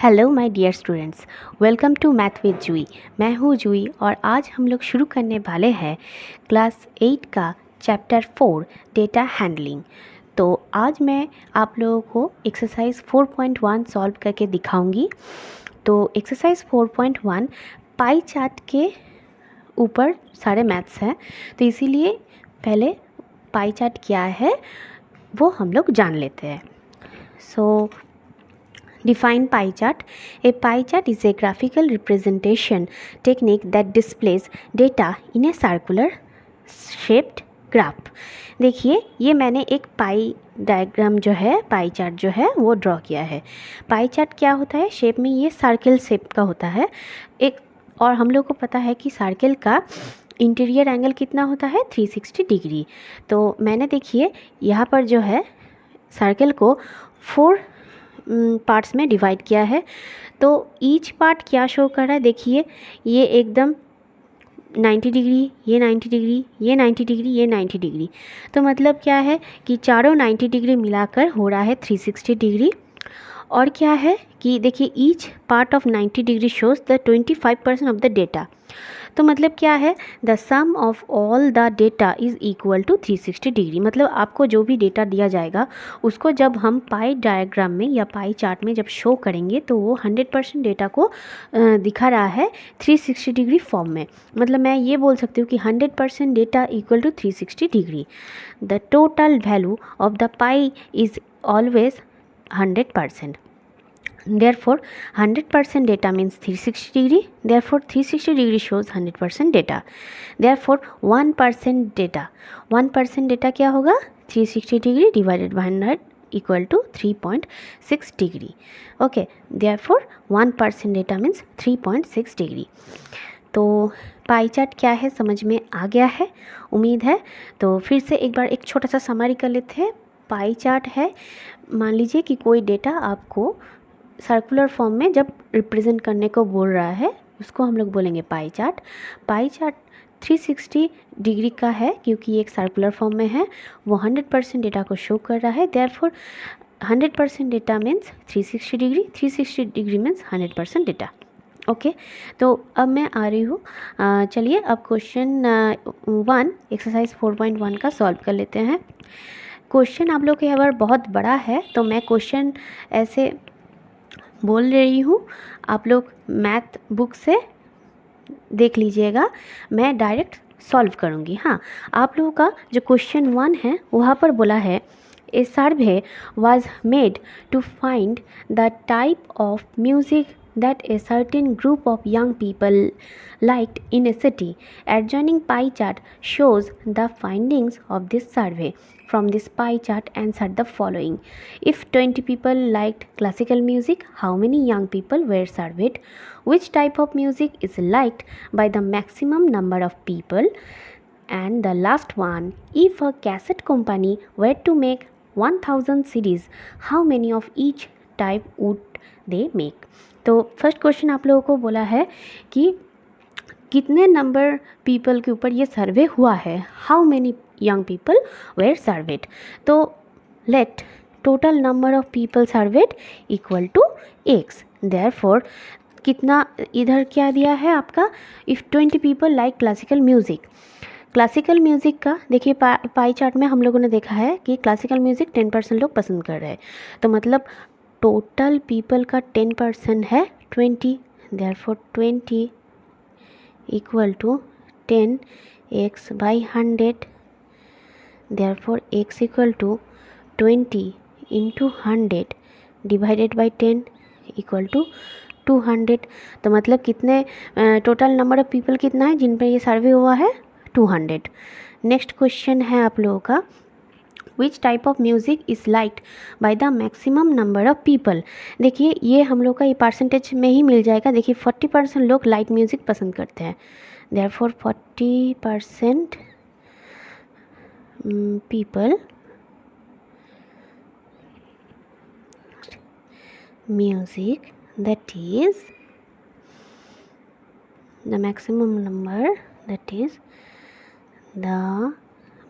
Hello my dear students, welcome to math with Juee. मैं हूँ जूई और आज हम लोग शुरू करने वाले हैं क्लास 8 का चैप्टर 4 डेटा हैंडलिंग। तो आज मैं आप लोगों को एक्सरसाइज 4.1 सॉल्व करके दिखाऊंगी। तो एक्सरसाइज 4.1 पाई चार्ट के ऊपर सारे मैथ्स हैं, तो इसीलिए पहले पाई चार्ट क्या है वो हम लोग जान लेते हैं। सो define pie chart. A pie chart is a graphical representation technique that displays data in a circular shaped graph. देखिए, ये मैंने एक पाई डायग्राम जो है, पाई चार्ट जो है वो ड्रॉ किया है। पाई चार्ट क्या होता है? शेप में ये सर्कल शेप का होता है एक, और हम लोग को पता है कि सर्कल का इंटीरियर एंगल कितना होता है? 360 डिग्री। तो मैंने देखिए यहाँ पर जो है सर्कल को 4 पार्ट्स में डिवाइड किया है। तो ईच पार्ट क्या शो कर रहा है? देखिए, ये एकदम 90 डिग्री, ये 90 डिग्री, ये 90 डिग्री, ये 90 डिग्री। तो मतलब क्या है कि चारों 90 डिग्री मिलाकर हो रहा है 360 डिग्री। और क्या है कि देखिए, each part of 90 degree shows the 25% of the data. तो मतलब क्या है? The sum of all the data is equal to 360 degree. मतलब आपको जो भी डेटा दिया जाएगा उसको जब हम पाई डायग्राम में या पाई चार्ट में जब शो करेंगे तो वो 100% डेटा को दिखा रहा है 360 डिग्री फॉर्म में। मतलब मैं ये बोल सकती हूँ कि 100% data equal to 360 degree. The total value of the pie is always 100%. Therefore, 100% data means 360 degree. Therefore, 360 degree shows 100% data. Therefore, 1% data. 1% data क्या होगा? 360 degree divided by 100 equal to 3.6 degree. Okay. Therefore, 1% data means 3.6 degree. तो pie chart क्या है समझ में आ गया है, उम्मीद है। तो फिर से एक बार एक छोटा सा समरी कर लेते हैं। पाई चार्ट है, मान लीजिए कि कोई डेटा आपको सर्कुलर फॉर्म में जब रिप्रेजेंट करने को बोल रहा है, उसको हम लोग बोलेंगे pie chart. Pie chart 360 degree का है क्योंकि ये एक सर्कुलर फॉर्म में है, वो 100% डेटा को शो कर रहा है। Therefore 100% data means 360 degree, 360 degree means 100% data. Okay, तो अब मैं आ रही हूँ, चलिए अब क्वेश्चन 1 एक्सरसाइज 4.1 का सॉल्व कर लेते हैं। क्वेश्चन आप लोग के यहाँ पर बहुत बड़ा है, तो मैं क्वेश्चन ऐसे बोल रही हूँ, आप लोग मैथ बुक से देख लीजिएगा, मैं डायरेक्ट सॉल्व करूँगी। हाँ, आप लोगों का जो क्वेश्चन 1 है वहाँ पर बोला है a survey was made to find the type of music that a certain group of young people liked in a city. Adjoining pie chart shows the findings of this survey. From this pie chart, answer the following. If 20 people liked classical music, how many young people were surveyed? Which type of music is liked by the maximum number of people? And the last one, if a cassette company were to make 1000 CDs, how many of each type would they make? तो first question आप लोगों को बोला है कि कितने number people के ऊपर ये सर्वे हुआ है, how many young people were surveyed. तो let total number of people surveyed equal to X. Therefore कितना इधर क्या दिया है आपका? If 20 people like classical music, classical music का देखिए पाई चार्ट में हम लोगों ने देखा है कि क्लासिकल म्यूज़िक 10% लोग पसंद कर रहे हैं। तो मतलब टोटल पीपल का 10% है 20। Therefore 20 equal to 10 x by 100। Therefore x equal to 20 into 100 divided by 10 equal to 200। तो मतलब कितने टोटल नंबर ऑफ पीपल कितना है जिन पर ये सर्वे हुआ है? 200। नेक्स्ट क्वेश्चन है आप लोगों का, which type of music is liked by the maximum number of people. देखिए, ये हम लोग का ये परसेंटेज में ही मिल जाएगा। देखिए 40% लोग लाइट म्यूज़िक पसंद करते हैं। Therefore 40% people music that is the maximum number, that is the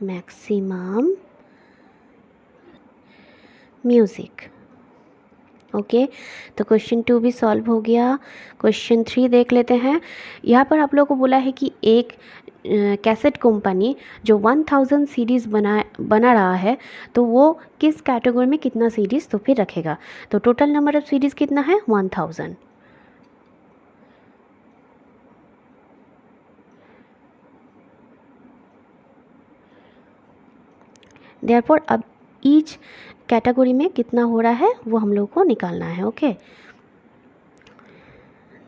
maximum music okay, तो क्वेश्चन 2 भी सॉल्व हो गया। क्वेश्चन 3 देख लेते हैं। यहाँ पर आप लोगों को बोला है कि एक कैसेट कंपनी जो 1000 सीरीज़ बना रहा है, तो वो किस कैटेगरी में कितना सीरीज़ तो फिर रखेगा। तो टोटल नंबर ऑफ सीरीज़ कितना है 1000। देयरफॉर अब ईच कैटेगरी में कितना हो रहा है वो हम लोग को निकालना है। ओके,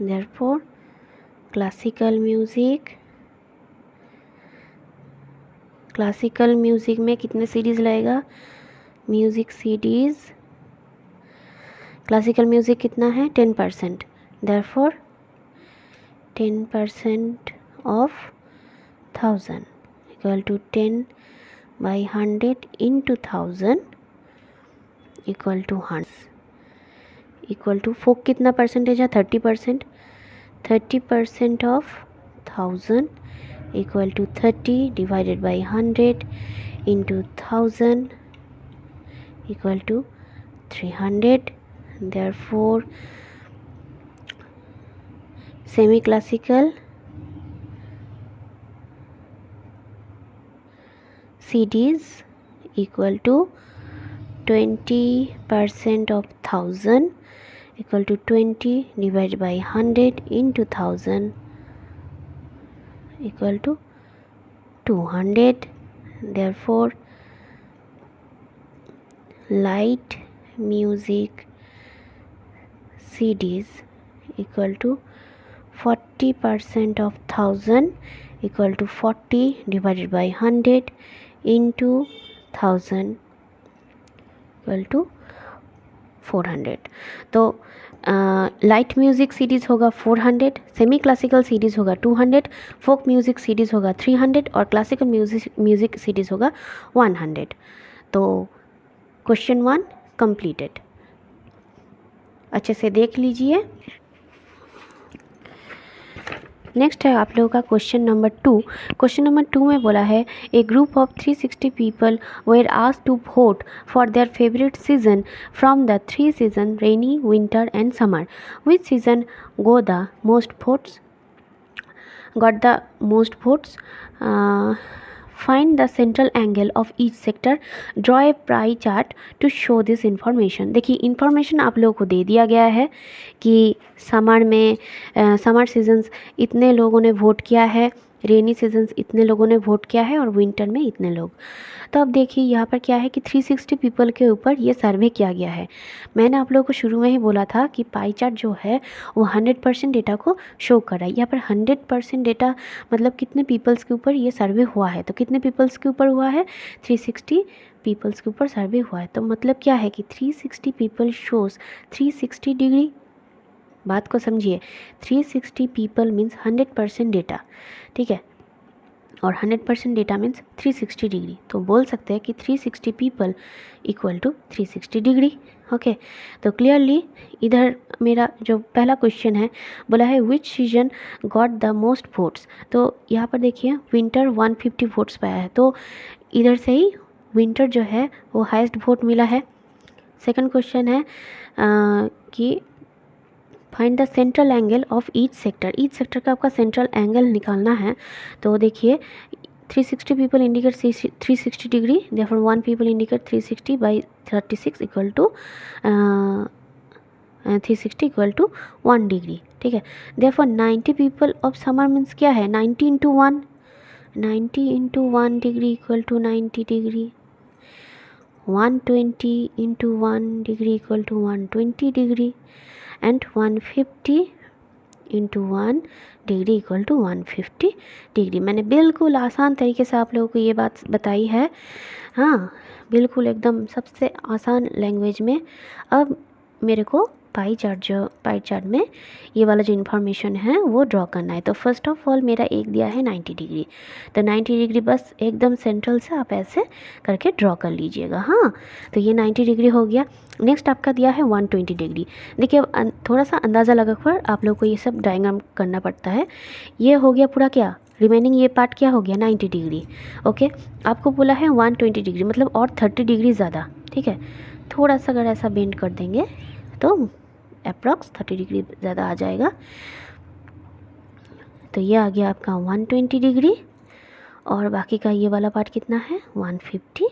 देयरफॉर क्लासिकल म्यूज़िक में कितने सीरीज़ लगेगा, म्यूज़िक सीरीज़ क्लासिकल म्यूज़िक कितना है 10%, therefore 10% of 1000 equal to 10/100 into 1000 equal to 100 equal to folk कितना परसेंटेज है 30%, 30% of 1000 equal to 30 divided by 100 into 1000 equal to 300। Therefore semi classical CDs equal to 20% of 1000 equal to 20 divided by 100 into 1000 equal to 200. Therefore, light music CDs equal to 40% of 1000 equal to 40 divided by 100 into 1000 equal to 400। तो light music series होगा 400, semi classical series होगा 200, folk music series होगा 300 और classical music series होगा 100। तो question 1 completed. अच्छे से देख लीजिए। नेक्स्ट है आप लोगों का क्वेश्चन नंबर 2। क्वेश्चन नंबर 2 में बोला है a group of 360 people were asked to vote for their favourite season from the 3 season rainy winter and summer. Which season got the most votes? Find the central angle of each sector. Draw a pie chart to show this information. देखिए information आप लोगों को दे दिया गया है कि summer seasons इतने लोगों ने वोट किया है, रेनी सीजन्स इतने लोगों ने वोट किया है और विंटर में इतने लोग। तो अब देखिए यहाँ पर क्या है कि 360 पीपल के ऊपर ये सर्वे किया गया है। मैंने आप लोगों को शुरू में ही बोला था कि पाई चार्ट जो है वो 100% डेटा को शो कर रहा है। यहाँ पर 100% डेटा मतलब कितने पीपल्स के ऊपर ये सर्वे हुआ है। तो कितने पीपल्स के ऊपर हुआ है 360 पीपल्स के ऊपर सर्वे हुआ है। तो मतलब क्या है कि 360 पीपल शोज़ 360 डिग्री। बात को समझिए, 360 पीपल मीन्स 100% डेटा, ठीक है, और 100% डेटा मीन्स 360 डिग्री। तो बोल सकते हैं कि 360 people equal to 360 degree. Okay, तो क्लियरली इधर मेरा जो पहला क्वेश्चन है बोला है which season got the most votes. तो यहाँ पर देखिए विंटर 150 वोट्स पाया है, तो इधर से ही विंटर जो है वो हाईएस्ट वोट मिला है। सेकंड क्वेश्चन है कि find the central angle of each sector. Each sector का आपका सेंट्रल एंगल निकालना है। तो देखिए 360 people indicate 360 degree, therefore 1 people indicate 360 by 36 equal to 360 equal to 1 degree, ठीक है। Therefore 90 people of summer means क्या है 90 into 1, 90 into 1 degree equal to 90 degree, 120 into 1 degree equal to 120 degree and 150 into 1 degree equal to 150 degree. मैंने बिल्कुल आसान तरीके से आप लोगों को ये बात बताई है, हाँ बिल्कुल एकदम सबसे आसान लैंग्वेज में। अब मेरे को पाई चार्ट में ये वाला जो इन्फॉर्मेशन है वो ड्रॉ करना है। तो फर्स्ट ऑफ ऑल मेरा एक दिया है 90 डिग्री, तो 90 डिग्री बस एकदम सेंट्रल से आप ऐसे करके ड्रॉ कर लीजिएगा। हाँ, तो ये 90 डिग्री हो गया। नेक्स्ट आपका दिया है 120 डिग्री। देखिए थोड़ा सा अंदाज़ा लगा कर आप लोग को ये सब डायग्राम करना पड़ता है। ये हो गया पूरा क्या, रिमेनिंग ये पार्ट क्या हो गया 90 डिग्री। ओके, आपको बोला है 120 डिग्री मतलब और 30 डिग्री ज़्यादा, ठीक है। थोड़ा सा अगर ऐसा बेंड कर देंगे तो अप्रॉक्स 30 डिग्री ज़्यादा आ जाएगा। तो ये आ गया आपका 120 डिग्री और बाकी का ये वाला पार्ट कितना है 150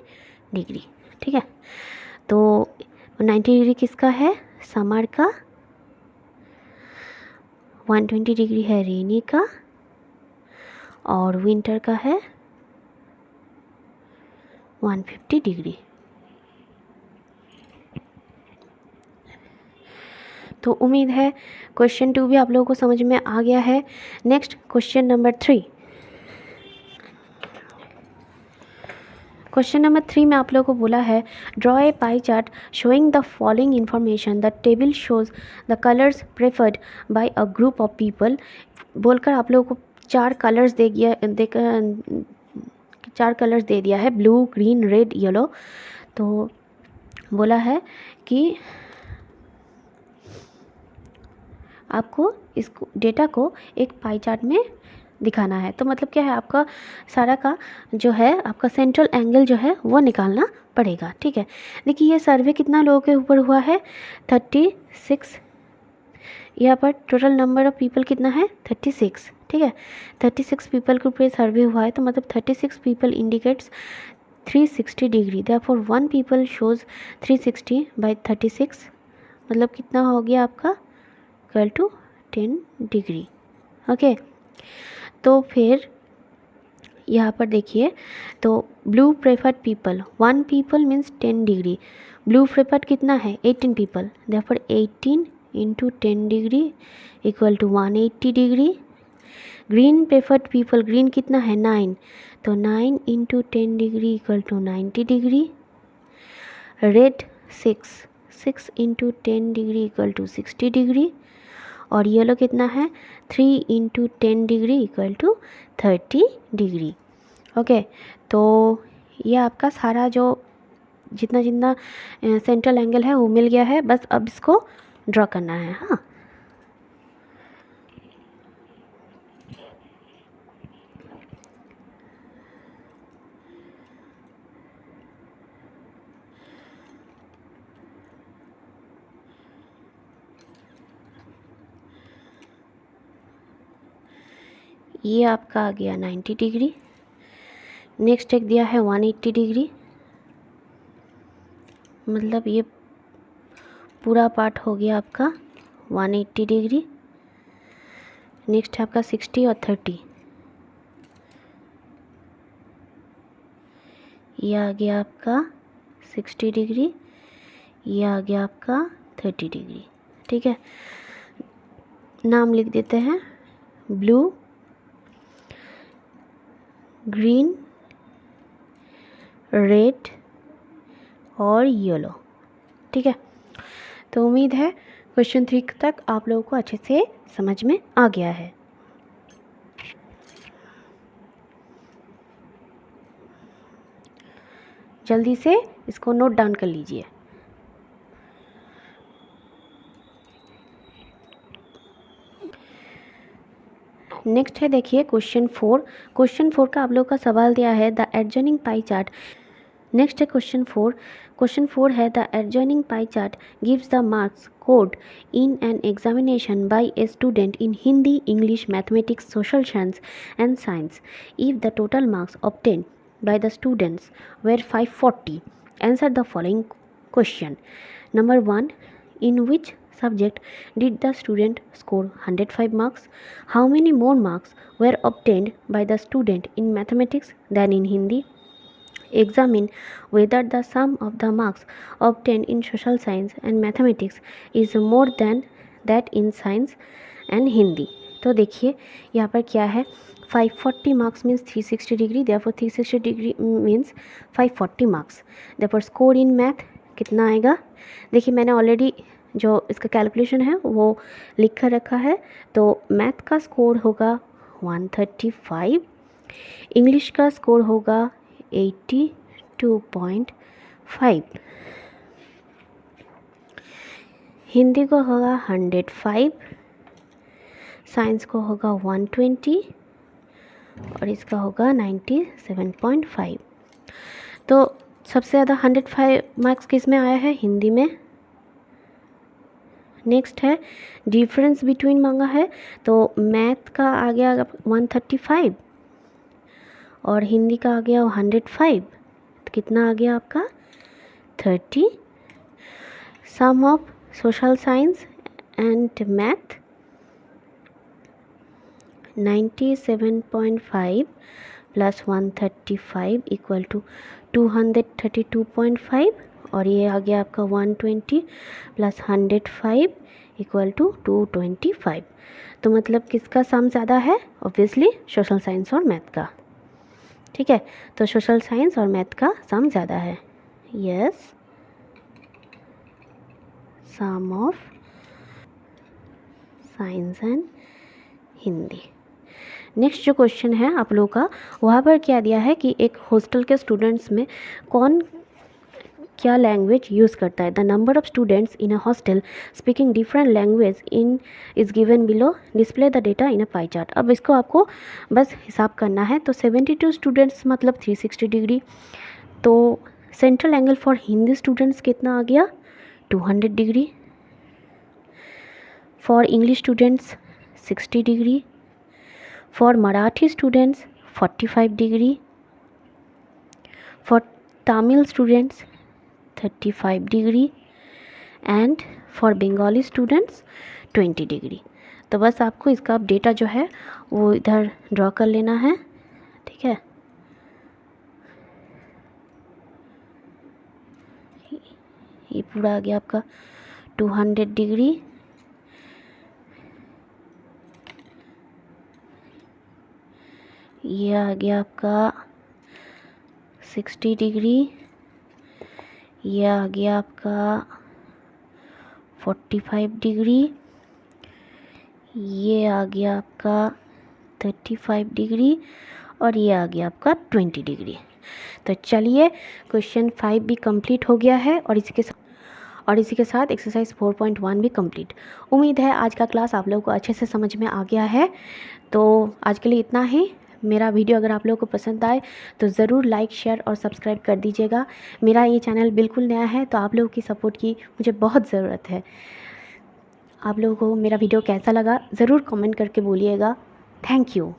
डिग्री। ठीक है, तो 90 डिग्री किसका है समर का, 120 डिग्री है रेनी का और विंटर का है 150 डिग्री। तो उम्मीद है क्वेश्चन 2 भी आप लोगों को समझ में आ गया है। Next question number 3। Question number 3 में आप लोगों को बोला है draw a pie chart showing the following information, the table shows the colours preferred bye a group of people. बोलकर आप लोगों को 4 कलर्स दे दिया है, ब्लू, ग्रीन, रेड, येलो। तो बोला है कि आपको इसको डेटा को एक पाई चार्ट में दिखाना है। तो मतलब क्या है, आपका सारा का जो है आपका सेंट्रल एंगल जो है वो निकालना पड़ेगा। ठीक है, देखिए ये सर्वे कितना लोगों के ऊपर हुआ है 36। यहाँ पर टोटल नंबर ऑफ पीपल कितना है 36। ठीक है, 36 पीपल के ऊपर सर्वे हुआ है, तो मतलब 36 people indicates 360 degree. Therefore 1 people shows 360 by 36, मतलब कितना हो गया आपका इक्वल टू 10 डिग्री। ओके, तो फिर यहाँ पर देखिए, तो blue preferred people 1 people means 10 degree, blue preferred कितना है 18 people, therefore 18 into 10 degree equal to 180 degree. Green preferred people, green कितना है 9, तो 9 into 10 degree equal to 90 degree. Red 6 into 10 degree equal to 60 degree. और येलो कितना है 3 into 10 degree equal to 30 degree. Okay, तो ये आपका सारा जो जितना जितना सेंट्रल एंगल है वो मिल गया है, बस अब इसको ड्रॉ करना है। हाँ, ये आपका आ गया 90 डिग्री। नेक्स्ट एक दिया है 180 डिग्री, मतलब ये पूरा पार्ट हो गया आपका 180 डिग्री। नेक्स्ट है आपका 60 और 30, ये आ गया आपका 60 डिग्री, ये आ गया आपका 30 डिग्री। ठीक है, नाम लिख देते हैं ब्लू, ग्रीन, रेड और येलो। ठीक है, तो उम्मीद है क्वेश्चन 3 तक आप लोगों को अच्छे से समझ में आ गया है। जल्दी से इसको नोट डाउन कर लीजिए। नेक्स्ट है देखिए क्वेश्चन 4। क्वेश्चन 4 का आप लोग का सवाल दिया है the adjoining pie chart. Next है क्वेश्चन 4। क्वेश्चन 4 है the adjoining pie chart gives the marks code in an examination by a student in Hindi, English, mathematics, social science and science if the total marks obtained by the students were 540. Answer the following question. Number 1. In which subject did the student score 105 marks? How many more marks were obtained by the student in mathematics than in Hindi? Examine whether the sum of the marks obtained in social science and mathematics is more than that in science and Hindi. तो देखिए यहाँ पर क्या है, 540 marks means 360 degree, therefore 360 degree means 540 marks. Therefore score in math कितना आएगा, देखिए मैंने ऑलरेडी जो इसका कैलकुलेशन है वो लिख कर रखा है। तो मैथ का स्कोर होगा 135, इंग्लिश का स्कोर होगा 82.5, हिंदी को होगा 105, साइंस को होगा 120 और इसका होगा 97.5। तो सबसे ज़्यादा 105 मार्क्स किस में आया है, हिंदी में। नेक्स्ट है डिफरेंस बिटवीन मांगा है, तो मैथ का आ गया 135 और हिंदी का आ गया 105, तो कितना आ गया आपका 30। Sum of social science and math 97.5 plus 135 equal to 232.5 और ये आ गया आपका 120 प्लस 105 इक्वल टू 225। तो मतलब किसका सम ज़्यादा है? ऑब्वियसली सोशल साइंस और मैथ का। ठीक है, तो सोशल साइंस और मैथ का सम ज़्यादा है। Yes, sum of science and Hindi. Next जो क्वेश्चन है आप लोगों का, वहाँ पर क्या दिया है कि एक हॉस्टल के स्टूडेंट्स में कौन क्या लैंग्वेज यूज़ करता है। The number of students in a hostel speaking different language in is given below, display the data in a pie chart. अब इसको आपको बस हिसाब करना है। तो 72 स्टूडेंट्स मतलब 360 डिग्री। तो central angle for Hindi students कितना आ गया 200 degree. For English students 60 degree. For Marathi students 45 degree. For Tamil students 35 degree and for Bengali students 20 degree. तो बस आपको इसका डेटा जो है वो इधर ड्रॉ कर लेना है। ठीक है, ये पूरा आ गया आपका 200 डिग्री, ये आ गया आपका 60 डिग्री, ये आ गया आपका 45 डिग्री, ये आ गया आपका 35 डिग्री और ये आ गया आपका 20 डिग्री। तो चलिए क्वेश्चन 5 भी कंप्लीट हो गया है और इसी के साथ एक्सरसाइज 4.1 भी कंप्लीट। उम्मीद है आज का क्लास आप लोगों को अच्छे से समझ में आ गया है। तो आज के लिए इतना ही। मेरा वीडियो अगर आप लोगों को पसंद आए तो ज़रूर लाइक, शेयर और सब्सक्राइब कर दीजिएगा। मेरा ये चैनल बिल्कुल नया है, तो आप लोगों की सपोर्ट की मुझे बहुत ज़रूरत है। आप लोगों को मेरा वीडियो कैसा लगा ज़रूर कमेंट करके बोलिएगा। Thank you.